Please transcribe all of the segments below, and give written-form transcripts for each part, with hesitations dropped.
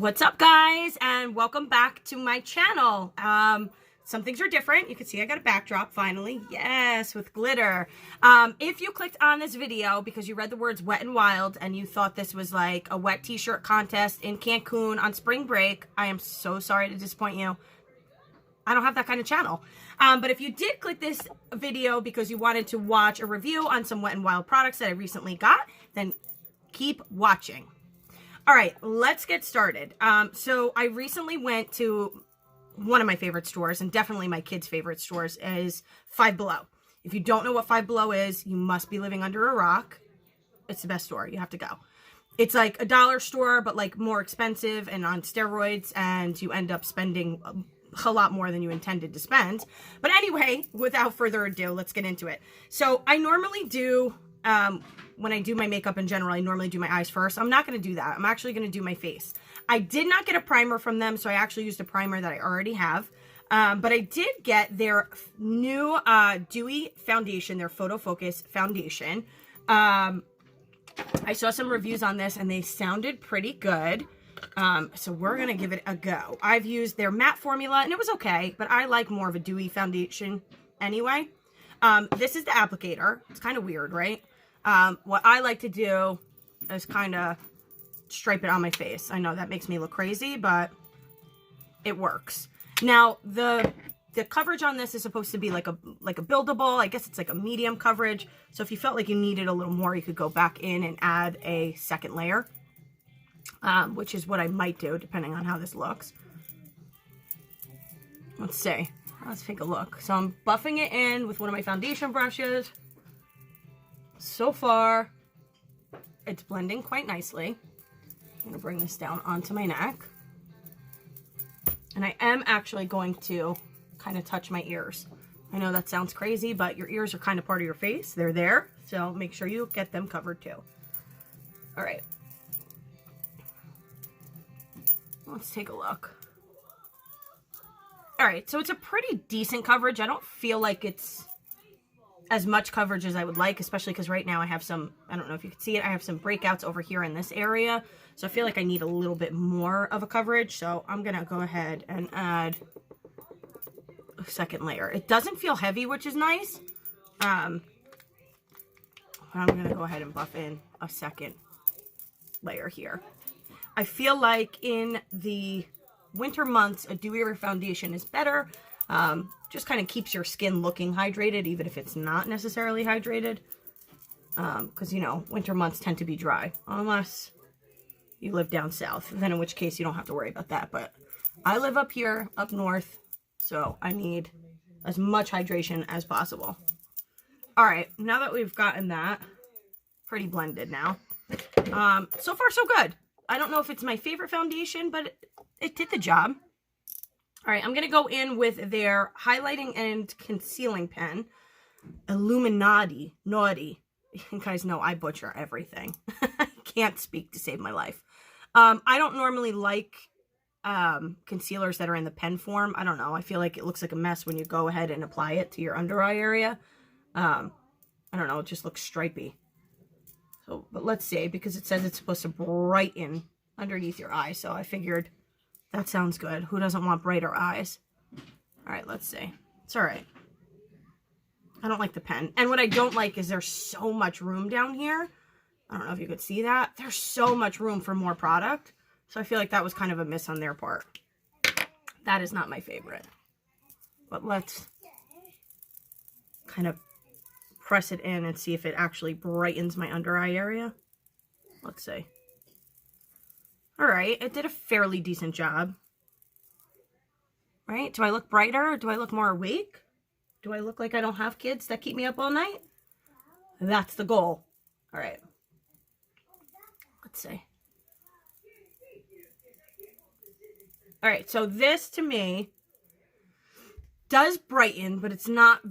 What's up, guys, and welcome back to my channel. Some things are different. You can see I got a backdrop finally. Yes, with glitter. If you clicked on this video because you read the words wet and wild and you thought this was like a wet t-shirt contest in Cancun on spring break, I am so sorry to disappoint you. I don't have that kind of channel. But if you did click this video because you wanted to watch a review on some Wet n Wild products that I recently got, then keep watching. All right, let's get started. So I recently went to one of my favorite stores, and definitely my kids' favorite stores, is Five Below. If you don't know what Five Below is, you must be living under a rock. It's the best store. You have to go. It's like a dollar store, but like more expensive and on steroids, and you end up spending a lot more than you intended to spend. But anyway, without further ado, let's get into it. So I normally do... when I do my makeup in general, I normally do my eyes first. I'm not going to do that. I'm actually going to do my face. I did not get a primer from them, so I actually used a primer that I already have. But I did get their new Dewy foundation, their Photo Focus foundation. I saw some reviews on this, and they sounded pretty good. So we're going to give it a go. I've used their matte formula, and it was okay, but I like more of a dewy foundation anyway. This is the applicator. It's kind of weird, right? What I like to do is kind of stripe it on my face. I know that makes me look crazy, but it works. Now, the coverage on this is supposed to be like a buildable. I guess it's like a medium coverage. So if you felt like you needed a little more, you could go back in and add a second layer, which is what I might do depending on how this looks. Let's see. Let's take a look. So I'm buffing it in with one of my foundation brushes. So far, it's blending quite nicely. I'm going to bring this down onto my neck. And I am actually going to kind of touch my ears. I know that sounds crazy, but your ears are kind of part of your face. They're there, so make sure you get them covered too. All right. Let's take a look. All right, so it's a pretty decent coverage. I don't feel like it's as much coverage as I would like, especially because right now I have some, I don't know if you can see it, I have some breakouts over here in this area. So I feel like I need a little bit more of a coverage. So I'm going to go ahead and add a second layer. It doesn't feel heavy, which is nice. I'm going to go ahead and buff in a second layer here. I feel like in the winter months, a dewier foundation is better. Just kind of keeps your skin looking hydrated, even if it's not necessarily hydrated. Because, you know, winter months tend to be dry, unless you live down south. Then in which case you don't have to worry about that. But I live up here, up north, so I need as much hydration as possible. All right, now that we've gotten that pretty blended now. So far, so good. I don't know if it's my favorite foundation, but it did the job. All right, I'm going to go in with their highlighting and concealing pen, Illuminati, Naughty. You guys know I butcher everything. I can't speak to save my life. I don't normally like concealers that are in the pen form. I don't know. I feel like it looks like a mess when you go ahead and apply it to your under eye area. I don't know. It just looks stripy. So, but let's see, because it says it's supposed to brighten underneath your eye. So I figured... that sounds good. Who doesn't want brighter eyes? All right, let's see. It's all right. I don't like the pen. And what I don't like is there's so much room down here. I don't know if you could see that. There's so much room for more product. So I feel like that was kind of a miss on their part. That is not my favorite. But let's kind of press it in and see if it actually brightens my under eye area. Let's see. All right, it did a fairly decent job. Right? Do I look brighter? Do I look more awake? Do I look like I don't have kids that keep me up all night? That's the goal. All right. Let's see. All right, so this to me does brighten, but it's not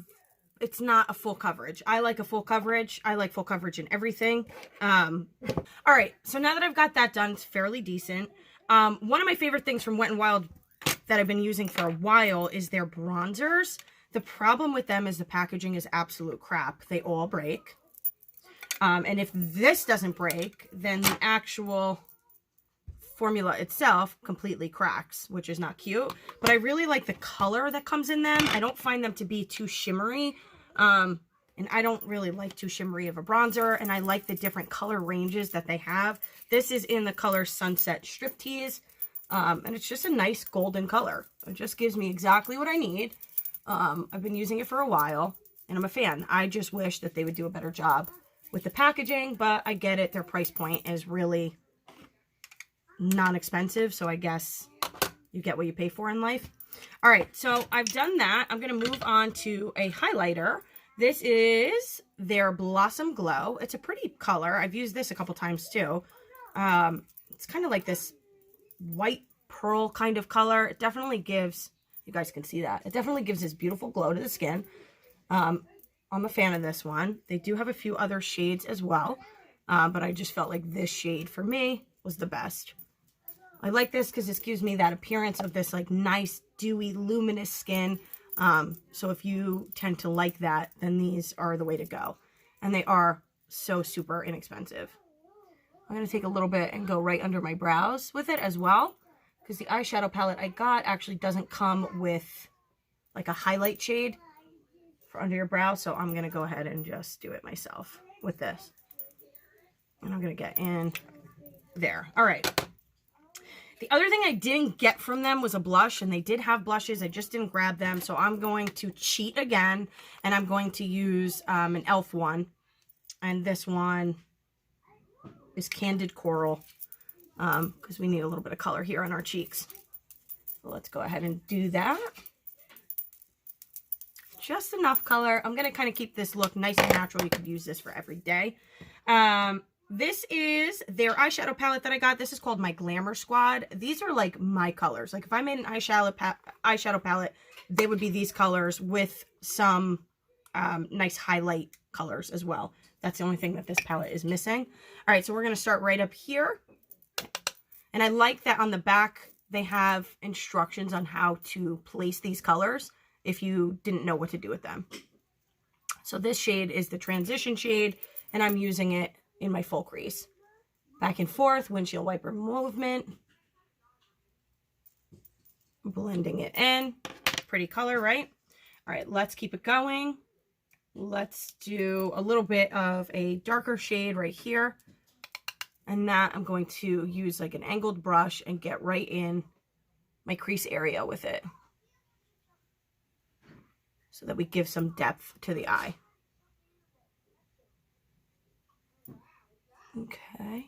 a full coverage. I like a full coverage. I like full coverage in everything. All right, so now that I've got that done, it's fairly decent. One of my favorite things from Wet n Wild that I've been using for a while is their bronzers. The problem with them is the packaging is absolute crap. They all break. And if this doesn't break, then the actual formula itself completely cracks, which is not cute. But I really like the color that comes in them. I don't find them to be too shimmery. And I don't really like too shimmery of a bronzer. And I like the different color ranges that they have. This is in the color Sunset Striptease. And it's just a nice golden color. It just gives me exactly what I need. I've been using it for a while, and I'm a fan. I just wish that they would do a better job with the packaging, but I get it. Their price point is really non-expensive, so I guess you get what you pay for in life. All right, so I've done that. I'm going to move on to a highlighter. This is their Blossom Glow. It's a pretty color. I've used this a couple times too. It's kind of like this white pearl kind of color. It definitely gives, you guys can see that, it definitely gives this beautiful glow to the skin. I'm a fan of this one. They do have a few other shades as well, but I just felt like this shade for me was the best. I like this because this gives me that appearance of this like nice dewy luminous skin. So if you tend to like that, then these are the way to go, and they are so super inexpensive. I'm going to take a little bit and go right under my brows with it as well, because the eyeshadow palette I got actually doesn't come with like a highlight shade for under your brow. So I'm going to go ahead and just do it myself with this. And I'm going to get in there. All right. The other thing I didn't get from them was a blush, and they did have blushes. I just didn't grab them. So I'm going to cheat again, and I'm going to use an e.l.f. one. And this one is Candid Coral, because we need a little bit of color here on our cheeks. So let's go ahead and do that. Just enough color. I'm going to kind of keep this look nice and natural. You could use this for every day. This is their eyeshadow palette that I got. This is called my Glamour Squad. These are like my colors. Like if I made an eyeshadow palette, they would be these colors with some nice highlight colors as well. That's the only thing that this palette is missing. All right, so we're going to start right up here. And I like that on the back, they have instructions on how to place these colors if you didn't know what to do with them. So this shade is the transition shade, and I'm using it in my full crease. Back and forth, windshield wiper movement. Blending it in. Pretty color, right? All right, let's keep it going. Let's do a little bit of a darker shade right here. And that I'm going to use like an angled brush and get right in my crease area with it, so that we give some depth to the eye. Okay.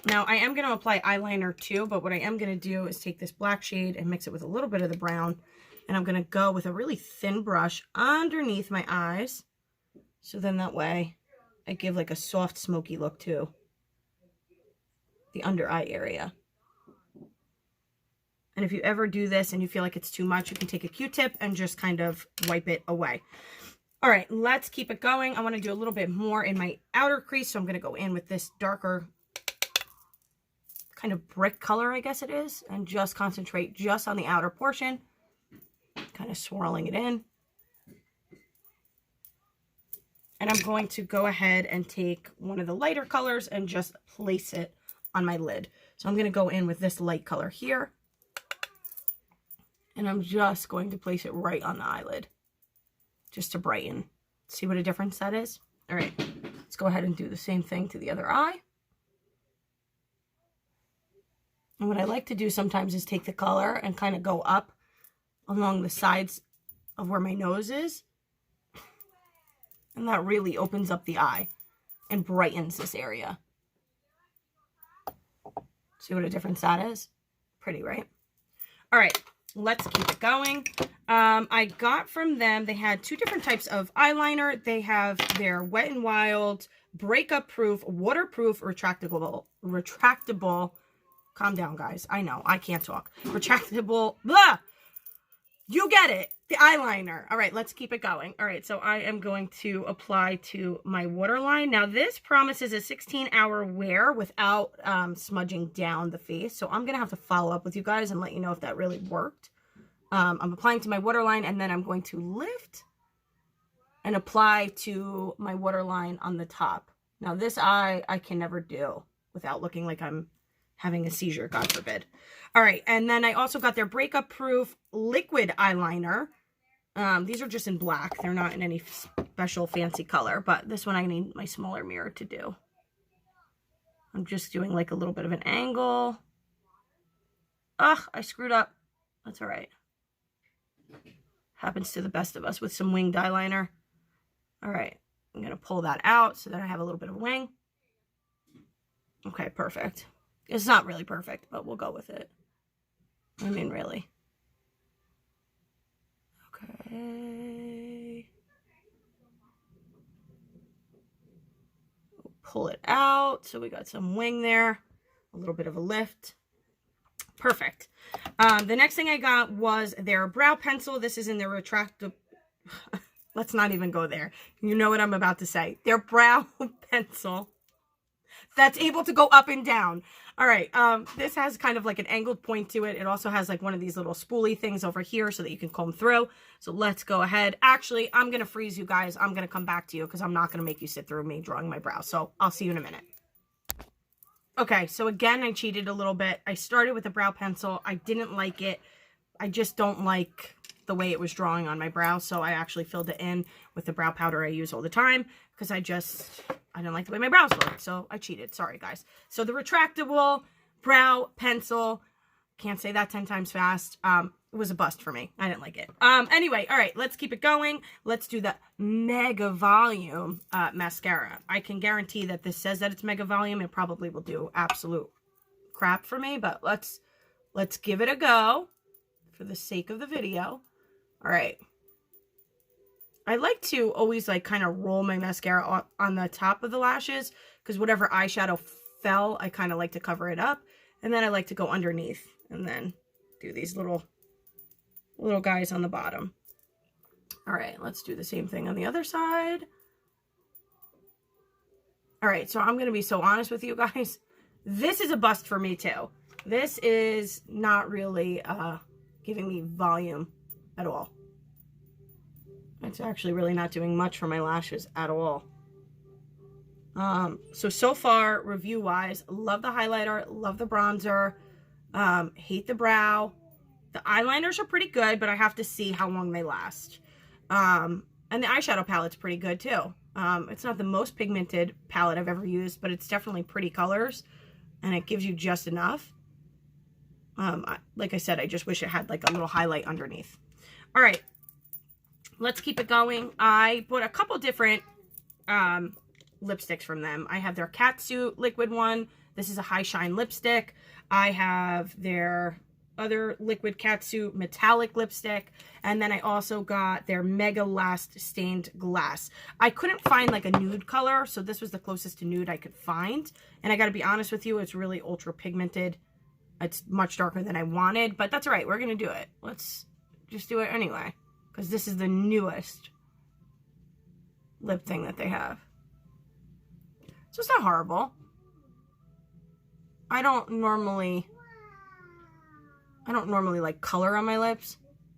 Now I am going to apply eyeliner too, but what I am going to do is take this black shade and mix it with a little bit of the brown. And I'm going to go with a really thin brush underneath my eyes. So then that way I give like a soft smoky look to the under eye area. And if you ever do this and you feel like it's too much, you can take a Q-tip and just kind of wipe it away. All right, let's keep it going. I want to do a little bit more in my outer crease. So I'm going to go in with this darker kind of brick color, I guess it is, and just concentrate just on the outer portion. Kind of swirling it in. And I'm going to go ahead and take one of the lighter colors and just place it on my lid. So I'm going to go in with this light color here. And I'm just going to place it right on the eyelid, just to brighten. See what a difference that is? All right, let's go ahead and do the same thing to the other eye. And what I like to do sometimes is take the color and kind of go up along the sides of where my nose is. And that really opens up the eye and brightens this area. See what a difference that is? Pretty, right? All right, let's keep it going. I got from them, they had two different types of eyeliner. They have their Wet n Wild, breakup proof, waterproof, retractable, calm down guys, I know, I can't talk. Retractable, blah! You get it, the eyeliner. All right, let's keep it going. All right, so I am going to apply to my waterline. Now this promises a 16-hour wear without smudging down the face. So I'm gonna have to follow up with you guys and let you know if that really worked. I'm applying to my waterline, and then I'm going to lift and apply to my waterline on the top. Now this eye I can never do. without looking like I'm having a seizure, God forbid. All right, and then I also got their breakup proof liquid eyeliner. These are just in black. They're not in any special fancy color, but this one I need my smaller mirror to do. I'm just doing like a little bit of an angle. Ugh, I screwed up. That's all right. Happens to the best of us with some winged eyeliner. All right, I'm going to pull that out so that I have a little bit of a wing. Okay, perfect. It's not really perfect, but we'll go with it. I mean, really. Okay. Pull it out. So we got some wing there. A little bit of a lift. Perfect. The next thing I got was their brow pencil. This is in their retractable... Let's not even go there. You know what I'm about to say. Their brow pencil that's able to go up and down. All right. This has kind of like an angled point to it. It also has like one of these little spoolie things over here so that you can comb through. So let's go ahead. Actually, I'm going to freeze you guys. I'm going to come back to you because I'm not going to make you sit through me drawing my brow. So I'll see you in a minute. Okay. So again, I cheated a little bit. I started with a brow pencil. I didn't like it. I just don't like the way it was drawing on my brow. So I actually filled it in with the brow powder I use all the time because I didn't like the way my brows looked. So I cheated. Sorry, guys. So the retractable brow pencil, can't say that 10 times fast. It was a bust for me. I didn't like it. Anyway, all right, let's keep it going. Let's do the Mega Volume mascara. I can guarantee that this says that it's Mega Volume. It probably will do absolute crap for me, but let's give it a go for the sake of the video. All right. I like to always like kind of roll my mascara on the top of the lashes because whatever eyeshadow fell, I kind of like to cover it up. And then I like to go underneath and then do these little guys on the bottom. All right, let's do the same thing on the other side. All right, so I'm going to be so honest with you guys. This is a bust for me too. This is not really giving me volume at all. It's actually really not doing much for my lashes at all. So far, review-wise, love the highlighter, love the bronzer, hate the brow. The eyeliners are pretty good, but I have to see how long they last. And the eyeshadow palette's pretty good, too. It's not the most pigmented palette I've ever used, but it's definitely pretty colors, and it gives you just enough. Like I said, I just wish it had like a little highlight underneath. All right, let's keep it going. I bought a couple different lipsticks from them. I have their Catsuit liquid one. This is a high shine lipstick. I have their other liquid Catsuit metallic lipstick. And then I also got their Mega Last Stained Glass. I couldn't find like a nude color, so this was the closest to nude I could find. And I gotta be honest with you, it's really ultra pigmented. It's much darker than I wanted, but that's all right. We're gonna do it. Let's just do it anyway, because this is the newest lip thing that they have. So it's not horrible. I don't normally like color on my lips.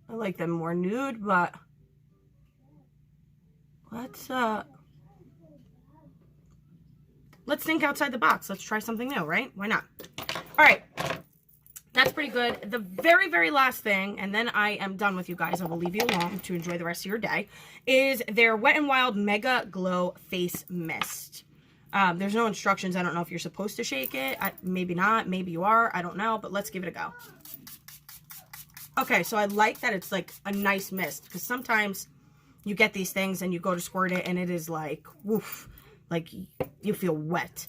I like them more nude, but let's think outside the box. Let's try something new, right? Why not? All right. That's pretty good. The very, very last thing, and then I am done with you guys. I will leave you alone to enjoy the rest of your day, is their Wet n Wild Mega Glow Face Mist. There's no instructions. I don't know if you're supposed to shake it. Maybe not. Maybe you are. I don't know, but let's give it a go. Okay, so I like that it's like a nice mist, because sometimes you get these things and you go to squirt it and it is like, woof, like you feel wet.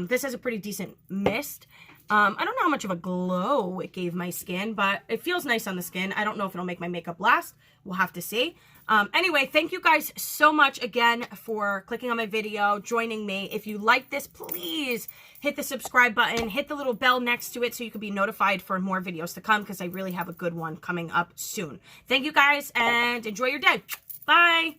This has a pretty decent mist. I don't know how much of a glow it gave my skin, but it feels nice on the skin. I don't know if it'll make my makeup last. We'll have to see. Anyway, thank you guys so much again for clicking on my video, joining me. If you like this, please hit the subscribe button, hit the little bell next to it so you can be notified for more videos to come, because I really have a good one coming up soon. Thank you guys, and enjoy your day. Bye.